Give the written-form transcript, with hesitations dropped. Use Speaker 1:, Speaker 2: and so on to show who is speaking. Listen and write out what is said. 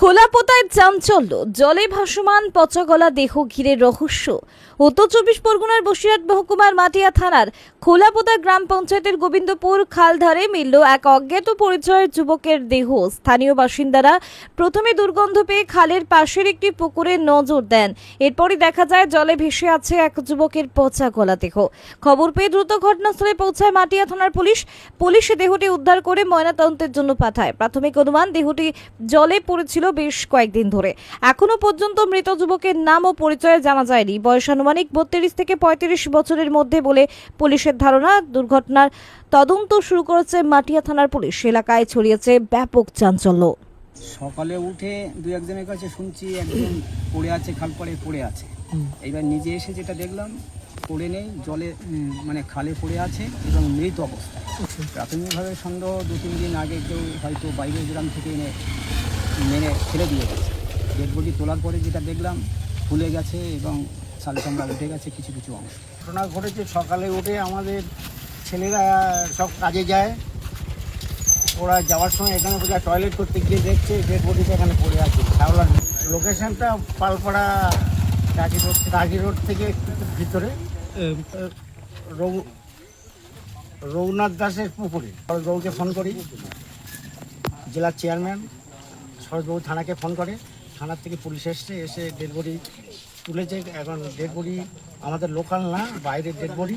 Speaker 1: খোলাপোতায় চাঞ্চল্য, জলে ভাসমান পচাগলা দেহ ঘিরে রহস্য। উত্তর চব্বিশ পরগনার বসিরহাট মহকুমার মাটিয়া থানার খোলাপোতা গ্রাম পঞ্চায়েতের গোবিন্দপুর খালধারে মিলল এক অজ্ঞাত পরিচয়ের যুবকের দেহ। স্থানীয় বাসিন্দারা প্রথমে দুর্গন্ধ পেয়ে খালের পাশের একটি পুকুরে নজর দেন। এরপরই দেখা যায় জলে ভেসে আছে এক যুবকের পচা গলা দেহ। খবর পেয়ে দ্রুত ঘটনাস্থলে পৌঁছায় মাটিয়া থানার পুলিশ দেহটি উদ্ধার করে ময়নাতদন্তের জন্য পাঠায়। প্রাথমিক অনুমান দেহটি জলে পড়েছিল বেশ কয়েকদিন ধরে। এখনো পর্যন্ত মৃত যুবকের নাম ও পরিচয় জানা যায়নি। বয়স আনুমানিক 32 থেকে 35 বছরের মধ্যে বলে পুলিশের ধারণা। দুর্ঘটনার তদন্ত শুরু করেছে মাটিয়া থানার পুলিশ। এলাকায় ছড়িয়েছে ব্যাপক চাঞ্চল্য।
Speaker 2: সকালে উঠে দু একজনের কাছে শুনছি একজন পড়ে আছে, খাল পাড়ে পড়ে আছে। এইবার নিজে এসে যেটা দেখলাম, পড়ে নেই, জলে মানে খালে পড়ে আছে এবং মৃত অবস্থায়। প্রাথমিকভাবে সন্দেহ 2-3 দিন আগে কেউ হয়তো বাইরের গ্রাম থেকে মেনে ফেলে দিয়ে গেছে। ডেড বডি তোলার পরে যেটা দেখলাম, ফুলে গেছে এবং ছাল চামড়া উঠে গেছে কিছু কিছু অংশ।
Speaker 3: ঘটনা ঘটেছে সকালে উঠে আমাদের ছেলেরা সব কাজে যায়। ওরা যাওয়ার সময় এখানে বোধহয় টয়লেট করতে গিয়ে দেখছে ডেড বডিটা এখানে পড়ে আছে। হাওড়ার লোকেশনটা পালপাড়া রাজি রোড থেকে একটু ভিতরে রঘুনাথ দাসের পুকুরে। শরৎবাবুকে ফোন করি, জেলার চেয়ারম্যান শরৎবাবু থানাকে ফোন করে। থানার থেকে পুলিশ এসে ডেড বডি তুলেছে। এখন ডেড বডি আমাদের লোকাল না, বাইরের ডেড বডি।